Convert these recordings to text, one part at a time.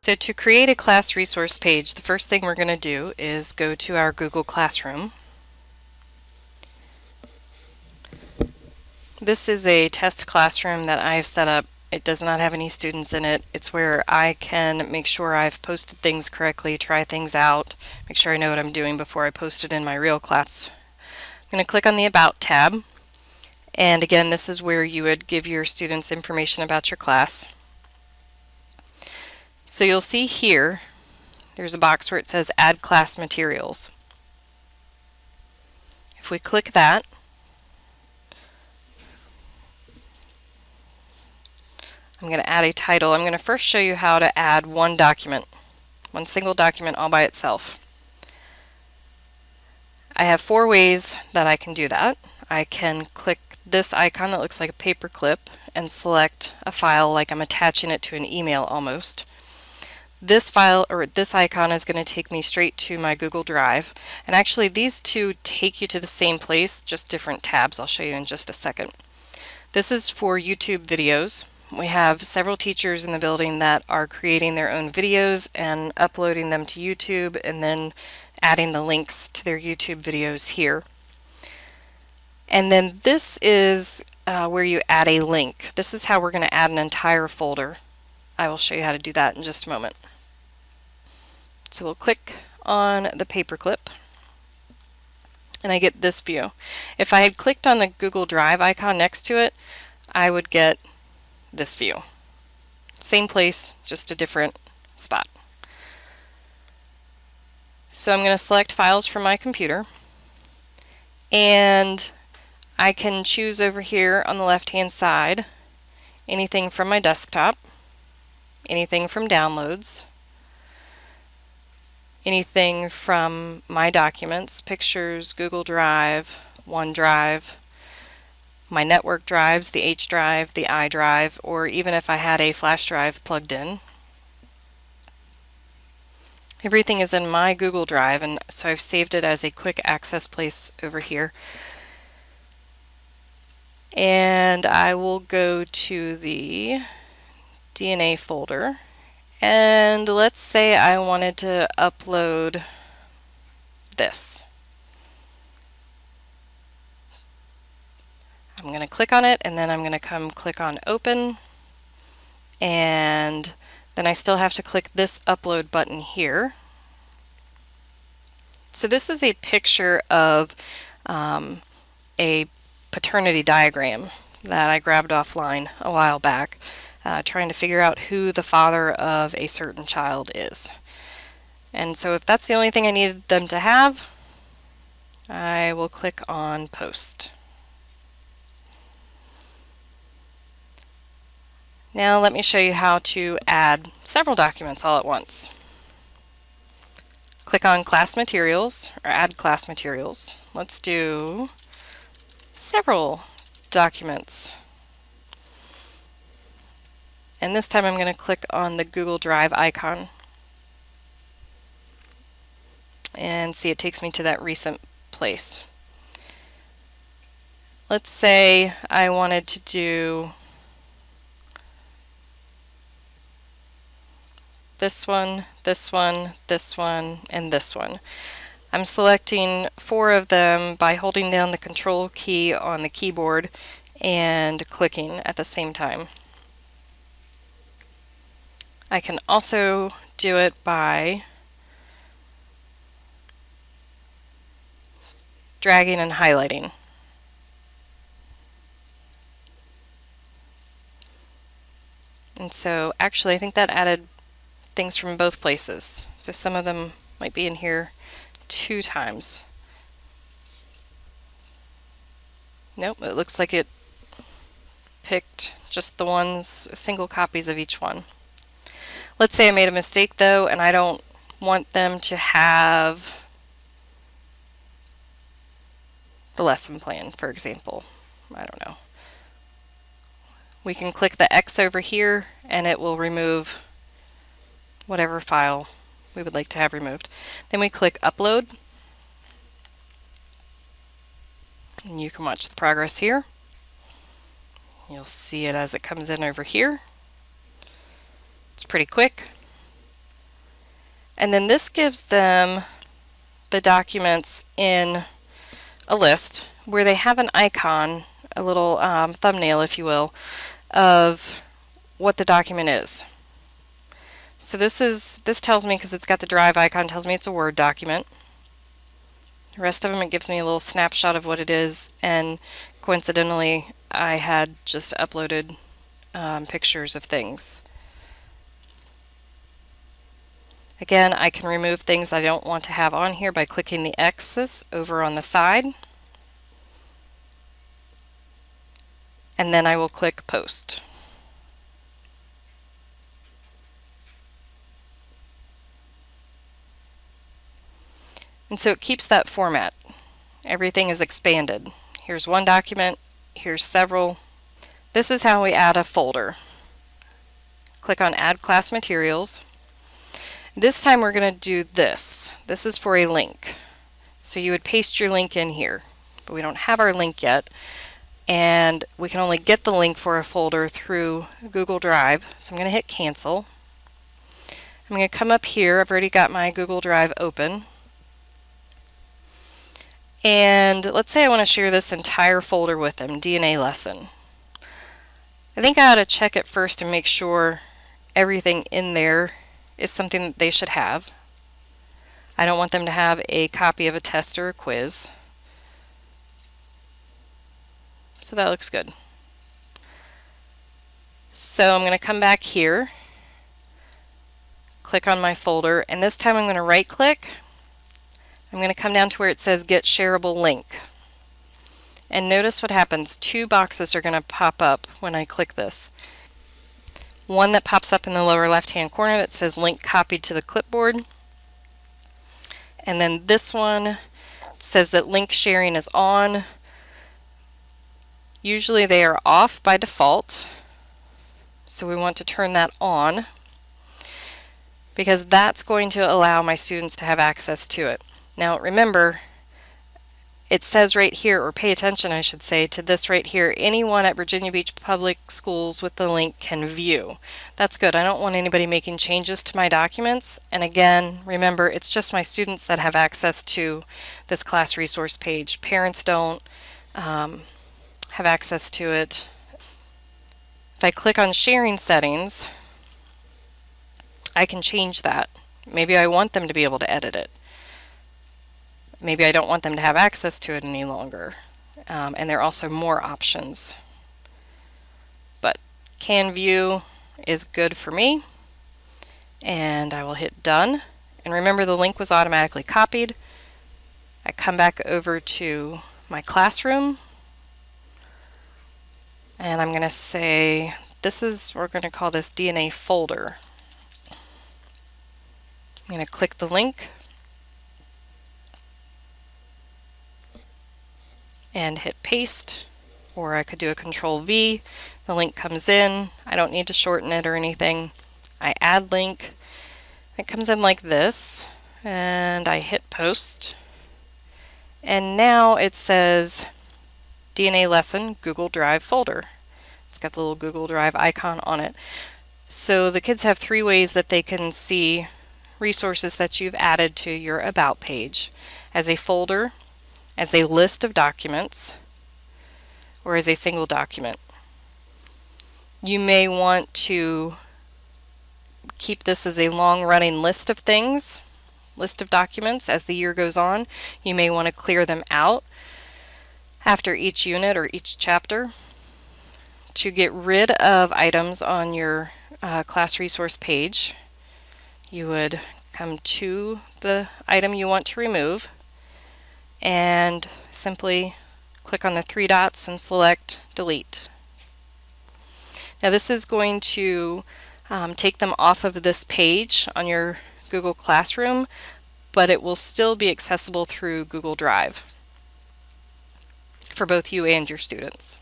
So to create a class resource page, the first thing we're going to do is go to our Google Classroom. This is a test classroom that I've set up. It does not have any students in it. It's where I can make sure I've posted things correctly, try things out, make sure I know what I'm doing before I post it in my real class. I'm going to click on the About tab. And again, this is where you would give your students information about your class. So you'll see here, there's a box where it says Add Class Materials. If we click that, I'm going to add a title. I'm going to first show you how to add one document, one single document all by itself. I have 4 ways that I can do that. I can click this icon that looks like a paper clip and select a file like I'm attaching it to an email almost. This file or this icon is going to take me straight to my Google Drive, and actually these two take you to the same place, just different tabs. I'll show you in just a second. This is for YouTube videos. We have several teachers in the building that are creating their own videos and uploading them to YouTube and then adding the links to their YouTube videos here. And then this is where you add a link. This is how we're going to add an entire folder. I will show you how to do that in just a moment. So we'll click on the paperclip and I get this view. If I had clicked on the Google Drive icon next to it, I would get this view. Same place, just a different spot. So I'm going to select files from my computer, and I can choose over here on the left hand side anything from my desktop, anything from downloads, anything from my documents, pictures, Google Drive, OneDrive, my network drives, the H drive, the I drive, or even if I had a flash drive plugged in. Everything is in my Google Drive, and so I've saved it as a quick access place over here. And I will go to the DNA folder, and let's say I wanted to upload this. I'm going to click on it, and then I'm going to come click on Open, and then I still have to click this upload button here. So this is a picture of a paternity diagram that I grabbed offline a while back, trying to figure out who the father of a certain child is. And so if that's the only thing I needed them to have, I will click on Post. Now let me show you how to add several documents all at once. Click on Class Materials, or Add Class Materials. Let's do several documents. And this time I'm going to click on the Google Drive icon. And see, it takes me to that recent place. Let's say I wanted to do this one, this one, this one, and this one. I'm selecting 4 of them by holding down the Control key on the keyboard and clicking at the same time. I can also do it by dragging and highlighting. And so actually I think that added things from both places. So some of them might be in here 2 times. Nope, it looks like it picked just the ones, single copies of each one. Let's say I made a mistake though, and I don't want them to have the lesson plan, for example. I don't know. We can click the X over here and it will remove whatever file we would like to have removed. Then we click Upload, and you can watch the progress here. You'll see it as it comes in over here. It's pretty quick. And then this gives them the documents in a list where they have an icon, a little thumbnail, if you will, of what the document is. So this tells me, because it's got the Drive icon, tells me it's a Word document. The rest of them, it gives me a little snapshot of what it is, and coincidentally I had just uploaded pictures of things. Again, I can remove things I don't want to have on here by clicking the X's over on the side, and then I will click Post. And so it keeps that format. Everything is expanded. Here's one document, here's several. This is how we add a folder. Click on Add Class Materials. This time we're going to do this. This is for a link. So you would paste your link in here, but we don't have our link yet, and we can only get the link for a folder through Google Drive. So I'm going to hit Cancel. I'm going to come up here. I've already got my Google Drive open. And let's say I want to share this entire folder with them, DNA lesson. I think I ought to check it first and make sure everything in there is something that they should have. I don't want them to have a copy of a test or a quiz. So that looks good. So I'm going to come back here, click on my folder, and this time I'm going to right click. I'm going to come down to where it says Get Shareable Link. And notice what happens. Two boxes are going to pop up when I click this. One that pops up in the lower left hand corner that says Link Copied to the Clipboard. And then this one says that link sharing is on. Usually they are off by default, so we want to turn that on because that's going to allow my students to have access to it. Now remember, it says right here, or pay attention I should say, to this right here, anyone at Virginia Beach Public Schools with the link can view. That's good. I don't want anybody making changes to my documents. And again, remember, it's just my students that have access to this class resource page. Parents don't have access to it. If I click on sharing settings, I can change that. Maybe I want them to be able to edit it. Maybe I don't want them to have access to it any longer. And there are also more options. But can view is good for me. And I will hit done. And remember, the link was automatically copied. I come back over to my classroom. And I'm going to say, we're going to call this DNA folder. I'm going to click the link and hit paste, or I could do a Control V. The link comes in. I don't need to shorten it or anything. I add link. It comes in like this, and I hit post. And now it says DNA lesson Google Drive folder. It's got the little Google Drive icon on it. So the kids have three ways that they can see resources that you've added to your About page: as a folder, as a list of documents, or as a single document. You may want to keep this as a long-running list of things, list of documents. As the year goes on, you may want to clear them out after each unit or each chapter. To get rid of items on your class resource page, you would come to the item you want to remove and simply click on the three dots and select Delete. Now this is going to take them off of this page on your Google Classroom, but it will still be accessible through Google Drive for both you and your students.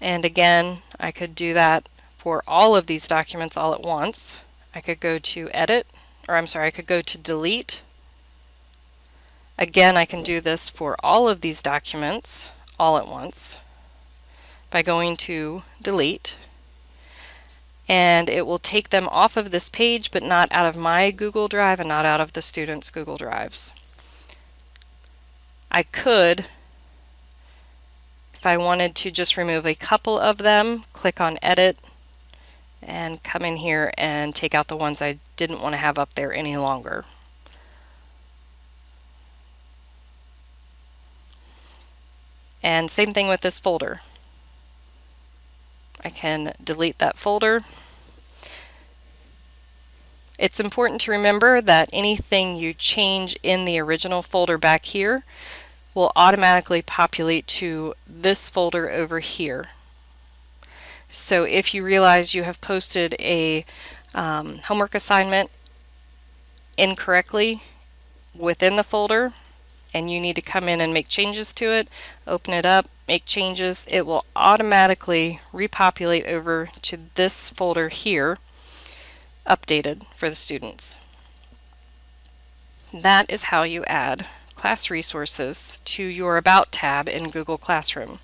And again, I could do that for all of these documents all at once. I could go to Edit, I could go to Delete. Again, I can do this for all of these documents all at once by going to Delete. and it will take them off of this page but not out of my Google Drive and not out of the students' Google Drives. I could, if I wanted to just remove a couple of them, click on Edit and come in here and take out the ones I didn't want to have up there any longer. And same thing with this folder. I can delete that folder. It's important to remember that anything you change in the original folder back here will automatically populate to this folder over here. So if you realize you have posted a homework assignment incorrectly within the folder, and you need to come in and make changes to it, open it up, make changes, it will automatically repopulate over to this folder here, updated for the students. That is how you add class resources to your About tab in Google Classroom.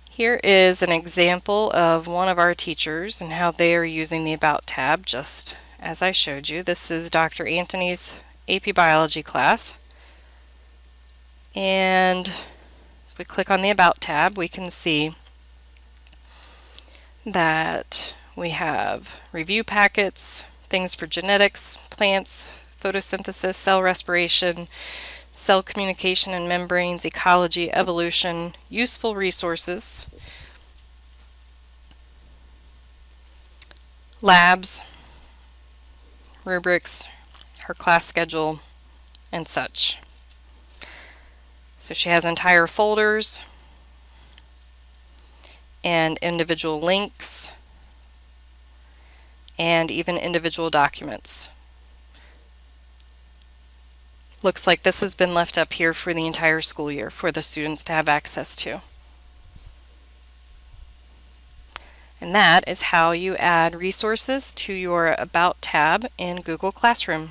Here is an example of one of our teachers and how they are using the About tab, just as I showed you. This is Dr. Anthony's AP Biology class. And if we click on the About tab, we can see that we have review packets, things for genetics, plants, photosynthesis, cell respiration, cell communication and membranes, ecology, evolution, useful resources, labs, rubrics, her class schedule, and such. So she has entire folders and individual links and even individual documents. Looks like this has been left up here for the entire school year for the students to have access to. And that is how you add resources to your About tab in Google Classroom.